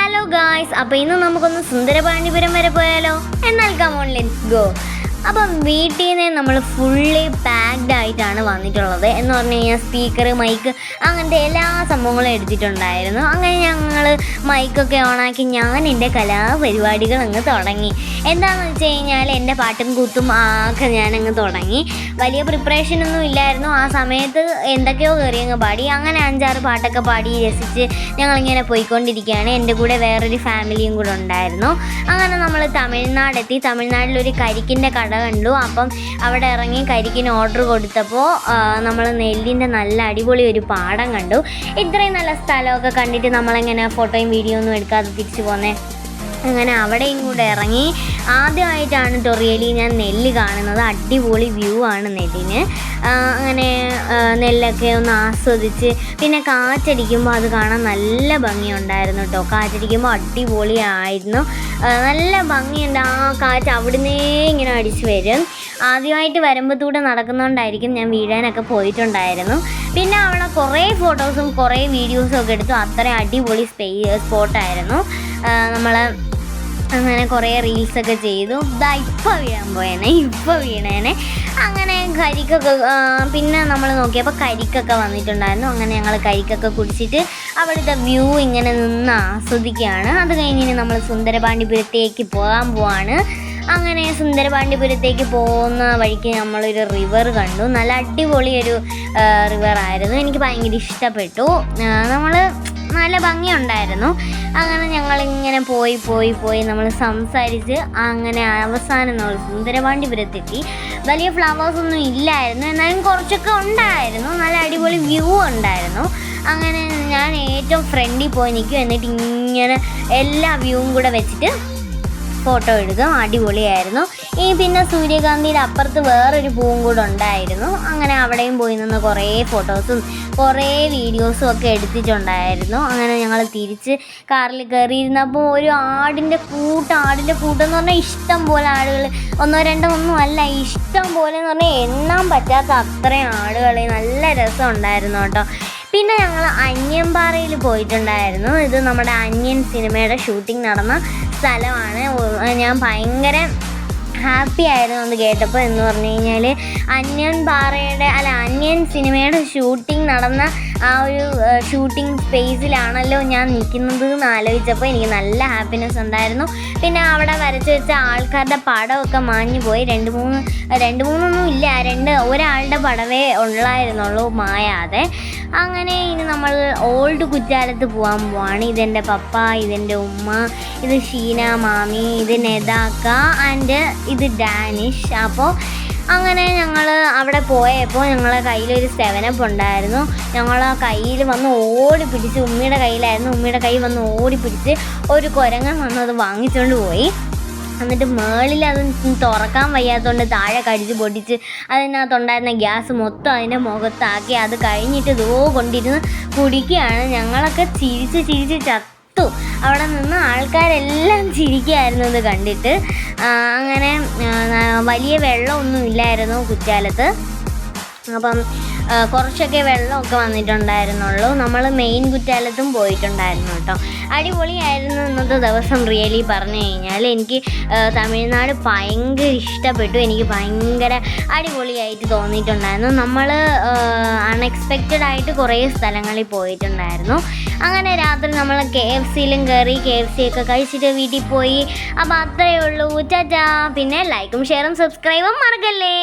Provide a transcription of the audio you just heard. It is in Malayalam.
ഹലോ ഗായ്സ്, അപ്പോൾ ഇന്ന് നമുക്കൊന്ന് സുന്ദരപാണ്ഡിപുരം വരെ പോയാലോ? എന്നാൽ കമോൺ, ലെറ്റ്സ് ഗോ. അപ്പം വീട്ടിൽ നിന്ന് നമ്മൾ ഫുള്ളി പാക്ഡ് ആയിട്ടാണ് വന്നിട്ടുള്ളത്. എന്ന് പറഞ്ഞു കഴിഞ്ഞാൽ സ്പീക്കർ, മൈക്ക്, അങ്ങനത്തെ എല്ലാ സംഭവങ്ങളും എടുത്തിട്ടുണ്ടായിരുന്നു. അങ്ങനെ ഞങ്ങൾ മൈക്കൊക്കെ ഓണാക്കി ഞാൻ എൻ്റെ കലാപരിപാടികൾ അങ്ങ് തുടങ്ങി. എന്താണെന്ന് വെച്ച് കഴിഞ്ഞാൽ എൻ്റെ പാട്ടും കൂത്തും ഒക്കെ ഞാനങ്ങ് തുടങ്ങി. വലിയ പ്രിപ്പറേഷനൊന്നും ഇല്ലായിരുന്നു. ആ സമയത്ത് എന്തൊക്കെയോ കയറി അങ്ങ് പാടി. അങ്ങനെ 5-6 പാട്ടൊക്കെ പാടി രസിച്ച് ഞങ്ങളിങ്ങനെ പോയിക്കൊണ്ടിരിക്കുകയാണ്. എൻ്റെ കൂടെ വേറൊരു ഫാമിലിയും കൂടെ ഉണ്ടായിരുന്നു. അങ്ങനെ നമ്മൾ തമിഴ്നാടെത്തി. തമിഴ്നാട്ടിലൊരു കരിക്കിൻ്റെ കട കണ്ടു. അപ്പം അവിടെ ഇറങ്ങി കരിക്കിന് ഓർഡർ കൊടുത്തപ്പോൾ നമ്മൾ നെല്ലിൻ്റെ നല്ല അടിപൊളി ഒരു പാടം കണ്ടു. ഇത്രയും നല്ല സ്ഥലമൊക്കെ കണ്ടിട്ട് നമ്മളെങ്ങനെ ഫോട്ടോയും വീഡിയോ ഒന്നും എടുക്കാതെ തിരിച്ചു പോന്നേ. അങ്ങനെ അവിടെയും കൂടെ ഇറങ്ങി. ആദ്യമായിട്ടാണ് റിയലി ഞാൻ നെല്ല് കാണുന്നത്. അടിപൊളി വ്യൂ ആണ് നെല്ലിന്. അങ്ങനെ നെല്ലൊക്കെ ഒന്ന് ആസ്വദിച്ച്, പിന്നെ കാറ്റടിക്കുമ്പോൾ അത് കാണാൻ നല്ല ഭംഗിയുണ്ടായിരുന്നു കേട്ടോ. കാറ്റടിക്കുമ്പോൾ അടിപൊളിയായിരുന്നു, നല്ല ഭംഗിയുണ്ട്. ആ കാറ്റ് അവിടുന്നേ ഇങ്ങനെ അടിച്ച് വരും. ആദ്യമായിട്ട് വരുമ്പത്തൂടെ നടക്കുന്നതുകൊണ്ടായിരിക്കും ഞാൻ വീഴാനൊക്കെ പോയിട്ടുണ്ടായിരുന്നു. പിന്നെ അവിടെ കുറേ ഫോട്ടോസും കുറേ വീഡിയോസും ഒക്കെ എടുത്തു. അത്രയും അടിപൊളി സ്പോട്ടായിരുന്നു. നമ്മൾ അങ്ങനെ കുറേ റീൽസൊക്കെ ചെയ്തു. ഇപ്പോൾ വീണേനെ. അങ്ങനെ കരിക്കൊക്കെ പിന്നെ നമ്മൾ നോക്കിയപ്പോൾ കരിക്കൊക്കെ വന്നിട്ടുണ്ടായിരുന്നു. അങ്ങനെ ഞങ്ങൾ കരിക്കൊക്കെ കുടിച്ചിട്ട് അവിടുത്തെ വ്യൂ ഇങ്ങനെ നിന്ന് ആസ്വദിക്കുകയാണ്. അത് കഴിഞ്ഞ് നമ്മൾ സുന്ദരപാണ്ഡിപുരത്തേക്ക് പോവാണ്. അങ്ങനെ സുന്ദരപാണ്ഡിപുരത്തേക്ക് പോകുന്ന വഴിക്ക് നമ്മളൊരു റിവർ കണ്ടു. നല്ല അടിപൊളി ഒരു റിവറായിരുന്നു. എനിക്ക് ഭയങ്കര ഇഷ്ടപ്പെട്ടു. നമ്മൾ നല്ല ഭംഗിയുണ്ടായിരുന്നു. അങ്ങനെ ഞങ്ങളിങ്ങനെ പോയി നമ്മൾ സംസാരിച്ച് അങ്ങനെ അവസാനം നമ്മൾ സുന്ദരപാണ്ഡിപുരത്തെത്തി. വലിയ ഫ്ലവേഴ്സൊന്നും ഇല്ലായിരുന്നു, എന്നാലും കുറച്ചൊക്കെ ഉണ്ടായിരുന്നു. നല്ല അടിപൊളി വ്യൂ ഉണ്ടായിരുന്നു. അങ്ങനെ ഞാൻ ഏറ്റവും ഫ്രണ്ടിൽ പോയി നിൽക്കും. എന്നിട്ട് ഇങ്ങനെ എല്ലാ വ്യൂവും കൂടെ വെച്ചിട്ട് ഫോട്ടോ എടുക്കും. അടിപൊളിയായിരുന്നു. പിന്നെ സൂര്യകാന്തിയുടെ അപ്പുറത്ത് വേറൊരു പൂവും കൂടെ ഉണ്ടായിരുന്നു. അങ്ങനെ അവിടെയും പോയി നിന്ന് കുറേ ഫോട്ടോസും കുറേ വീഡിയോസും ഒക്കെ എടുത്തിട്ടുണ്ടായിരുന്നു. അങ്ങനെ ഞങ്ങൾ തിരിച്ച് കാറിൽ കയറിയിരുന്നപ്പോൾ ഒരു ആടിൻ്റെ കൂട്ടെന്ന് പറഞ്ഞാൽ ഇഷ്ടം പോലെ ആടുകൾ, 1-2 ഒന്നും അല്ല, ഇഷ്ടം പോലെ എന്ന് പറഞ്ഞാൽ എണ്ണാൻ പറ്റാത്ത അത്രയും ആടുകൾ. നല്ല രസമുണ്ടായിരുന്നു കേട്ടോ. പിന്നെ ഞങ്ങൾ അന്യൻപാറയിൽ പോയിട്ടുണ്ടായിരുന്നു. ഇത് നമ്മുടെ അന്യൻ സിനിമയുടെ ഷൂട്ടിംഗ് നടന്ന സ്ഥലമാണ്. ഞാൻ ഭയങ്കര ഹാപ്പി ആയിരുന്നു അത് കേട്ടപ്പോൾ. എന്ന് പറഞ്ഞു കഴിഞ്ഞാൽ അന്യൻ സിനിമയുടെ ഷൂട്ടിംഗ് നടന്ന ആ ഒരു ഷൂട്ടിംഗ് സ്പേസിലാണല്ലോ ഞാൻ നിൽക്കുന്നത് എന്ന് ആലോചിച്ചപ്പോൾ എനിക്ക് നല്ല ഹാപ്പിനെസ് ഉണ്ടായിരുന്നു. പിന്നെ അവിടെ വരച്ച് വെച്ച ആൾക്കാരുടെ പടമൊക്കെ മാഞ്ഞു പോയി. 2-3 ഇല്ല, ഒരാളുടെ പടവേ ഉള്ളായിരുന്നുള്ളൂ, മായാതെ. അങ്ങനെ ഇനി നമ്മൾ ഓൾഡ് കുറ്റാലത്ത് പോവാണ്. ഇതെൻ്റെ പപ്പ, ഇതെൻ്റെ ഉമ്മ, ഇത് ഷീന മാമി, ഇത് നെതാക്ക ആൻഡ് ഇത് ഡാനിഷ്. അപ്പോൾ അങ്ങനെ ഞങ്ങൾ അവിടെ പോയപ്പോൾ ഞങ്ങളെ കയ്യിലൊരു 7up ഉണ്ടായിരുന്നു. ഞങ്ങൾ ആ കയ്യിൽ വന്ന് ഓടിപ്പിടിച്ച്, ഉമ്മയുടെ കയ്യിലായിരുന്നു, ഉമ്മയുടെ കൈ വന്ന് ഓടിപ്പിടിച്ച് ഒരു കുരങ്ങൻ വന്ന് അത് വാങ്ങിച്ചുകൊണ്ട് പോയി. എന്നിട്ട് മേളിൽ അത് തുറക്കാൻ വയ്യാത്തതുകൊണ്ട് താഴെ കടിച്ച് പൊട്ടിച്ച് അതിനകത്തുണ്ടായിരുന്ന ഗ്യാസ് മൊത്തം അതിൻ്റെ മുഖത്താക്കി. അത് കഴിഞ്ഞിട്ട് കൊണ്ടിരുന്ന് കുടിക്കുകയാണ്. ഞങ്ങളൊക്കെ ചിരിച്ച് ചത്തു. അവിടെ നിന്ന് ആൾക്കാരെല്ലാം ചിരിക്കുകയായിരുന്നു ഇത് കണ്ടിട്ട്. അങ്ങനെ വലിയ വെള്ളമൊന്നും ഇല്ലായിരുന്നു കുറ്റാലത്ത്. അപ്പം കുറച്ചൊക്കെ വെള്ളമൊക്കെ വന്നിട്ടുണ്ടായിരുന്നുള്ളൂ. നമ്മൾ മെയിൻ കുറ്റാലത്തും പോയിട്ടുണ്ടായിരുന്നു കേട്ടോ. അടിപൊളിയായിരുന്നു ഇന്നത്തെ ദിവസം. റിയലി പറഞ്ഞു കഴിഞ്ഞാൽ എനിക്ക് തമിഴ്നാട് ഭയങ്കര ഇഷ്ടപ്പെട്ടു. എനിക്ക് ഭയങ്കര അടിപൊളിയായിട്ട് തോന്നിയിട്ടുണ്ടായിരുന്നു. നമ്മൾ അൺഎക്സ്പെക്റ്റഡ് ആയിട്ട് കുറേ സ്ഥലങ്ങളിൽ പോയിട്ടുണ്ടായിരുന്നു. അങ്ങനെ രാത്രി നമ്മൾ KFCയിലും കയറി. KFC ഒക്കെ കഴിച്ചിട്ട് വീട്ടിൽ പോയി. അപ്പോൾ അത്രയേ ഉള്ളൂ. ടാറ്റാ. പിന്നെ ലൈക്കും ഷെയറും സബ്സ്ക്രൈബും മറക്കല്ലേ.